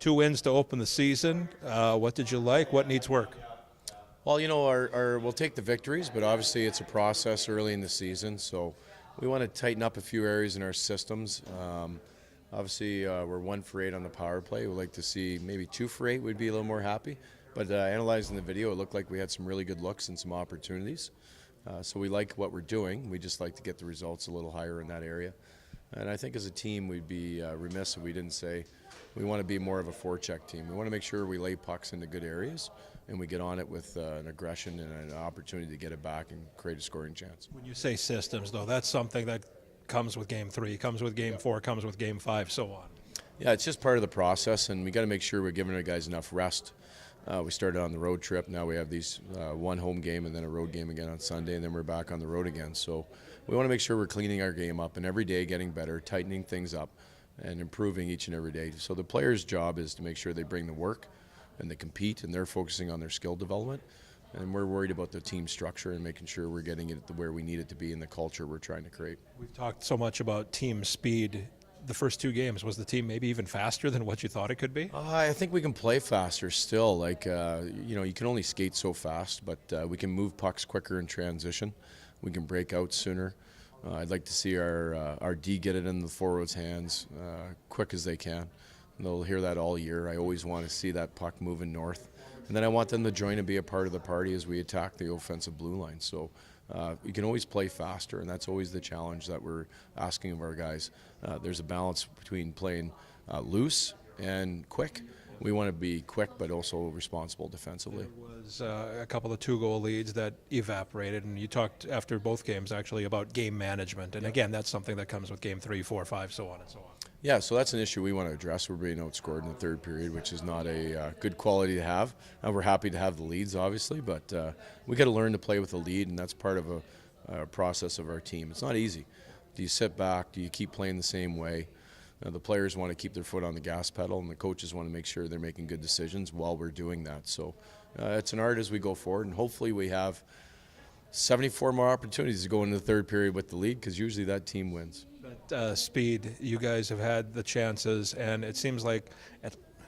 2 wins to open the season. What did you like? What needs work? Well, we'll take the victories, but obviously it's a process early in the season, so we want to tighten up a few areas in our systems. Obviously, we're 1 for 8 on the power play. We'd like to see maybe 2 for 8. We'd be a little more happy. But analyzing the video, it looked like we had some really good looks and some opportunities. So we like what we're doing. We just like to get the results a little higher in that area. And I think as a team, we'd be remiss if we didn't say we want to be more of a forecheck team. We want to make sure we lay pucks into good areas and we get on it with an aggression and an opportunity to get it back and create a scoring chance. When you say systems, though, that's something that comes with Game 3, comes with Game 4, comes with Game 5, so on. Yeah, it's just part of the process, and we got to make sure we're giving our guys enough rest. We started on the road trip. Now we have these 1 home game and then a road game again on Sunday, and then we're back on the road again. So we want to make sure we're cleaning our game up and every day getting better, tightening things up, and improving each and every day. So the players' job is to make sure they bring the work and they compete, and they're focusing on their skill development. And we're worried about the team structure and making sure we're getting it to where we need it to be in the culture we're trying to create. We've talked so much about team speed. The first 2 games, was the team maybe even faster than what you thought it could be? I think we can play faster still. You can only skate so fast, but we can move pucks quicker in transition. We can break out sooner. I'd like to see our D get it in the forwards' hands quick as they can. And they'll hear that all year. I always want to see that puck moving north. And then I want them to join and be a part of the party as we attack the offensive blue line. So you can always play faster, and that's always the challenge that we're asking of our guys. There's a balance between playing loose and quick. We want to be quick but also responsible defensively. There was a couple of 2-goal leads that evaporated, and you talked after both games actually about game management. And again, that's something that comes with Game 3, 4, 5, so on and so on. Yeah, so that's an issue we want to address. We're being outscored in the 3rd period, which is not a good quality to have. We're happy to have the leads, obviously, but we got to learn to play with the lead, and that's part of a process of our team. It's not easy. Do you sit back? Do you keep playing the same way? The players want to keep their foot on the gas pedal, and the coaches want to make sure they're making good decisions while we're doing that. So it's an art as we go forward, and hopefully we have 74 more opportunities to go into the 3rd period with the lead, because usually that team wins. Speed, you guys have had the chances, and it seems like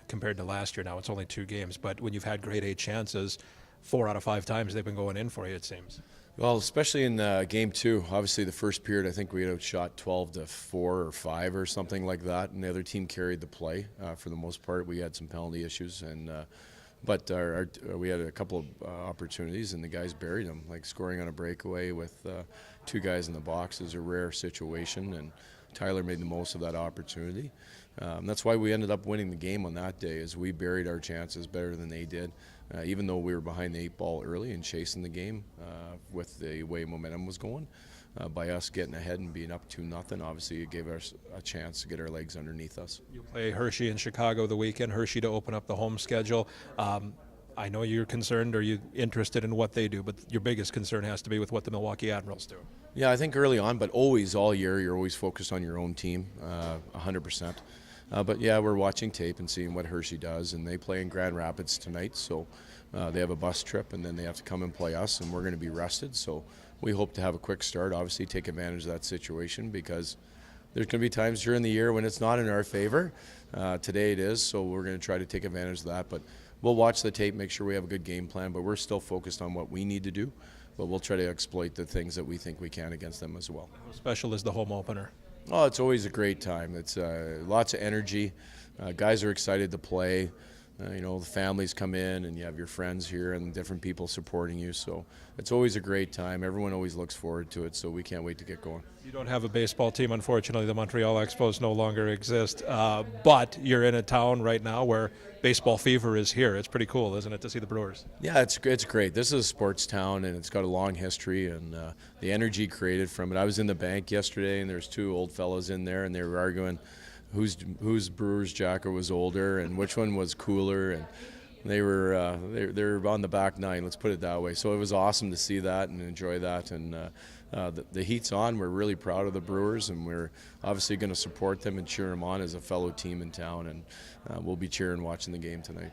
compared to last year, now it's only 2 games, but when you've had grade A chances, 4 out of 5 times they've been going in for you, it seems. Well, especially in Game 2, obviously the first period I think we had outshot 12-4 or 5 or something like that, and the other team carried the play for the most part. We had some penalty issues, but we had a couple of opportunities, and the guys buried them. Like scoring on a breakaway with 2 guys in the box is a rare situation, and Tyler made the most of that opportunity. That's why we ended up winning the game on that day, is we buried our chances better than they did. Even though we were behind the 8 ball early and chasing the game with the way momentum was going, by us getting ahead and being up 2-0, obviously it gave us a chance to get our legs underneath us. You play Hershey in Chicago the weekend, Hershey to open up the home schedule. I know you're concerned, or you're interested in what they do, but your biggest concern has to be with what the Milwaukee Admirals do. Yeah, I think early on, but always, all year, you're always focused on your own team, 100%. But yeah, we're watching tape and seeing what Hershey does, and they play in Grand Rapids tonight, so they have a bus trip, and then they have to come and play us, and we're going to be rested. So we hope to have a quick start, obviously take advantage of that situation, because there's going to be times during the year when it's not in our favor. Today it is, so we're going to try to take advantage of that. But we'll watch the tape, make sure we have a good game plan, but we're still focused on what we need to do. But we'll try to exploit the things that we think we can against them as well. How special is the home opener? Oh, it's always a great time. It's lots of energy. Guys are excited to play. The families come in, and you have your friends here and different people supporting you. So it's always a great time. Everyone always looks forward to it, so we can't wait to get going. You don't have a baseball team, unfortunately. The Montreal Expos no longer exist. But you're in a town right now where baseball fever is here. It's pretty cool, isn't it, to see the Brewers? Yeah, it's great. This is a sports town, and it's got a long history, and the energy created from it. I was in the bank yesterday, and there's 2 old fellows in there, and they were arguing whose Brewers jacket was older and which one was cooler, and they were on the back 9, let's put it that way. So it was awesome to see that and enjoy that, and the heat's on. We're really proud of the Brewers, and we're obviously going to support them and cheer them on as a fellow team in town, and we'll be cheering watching the game tonight.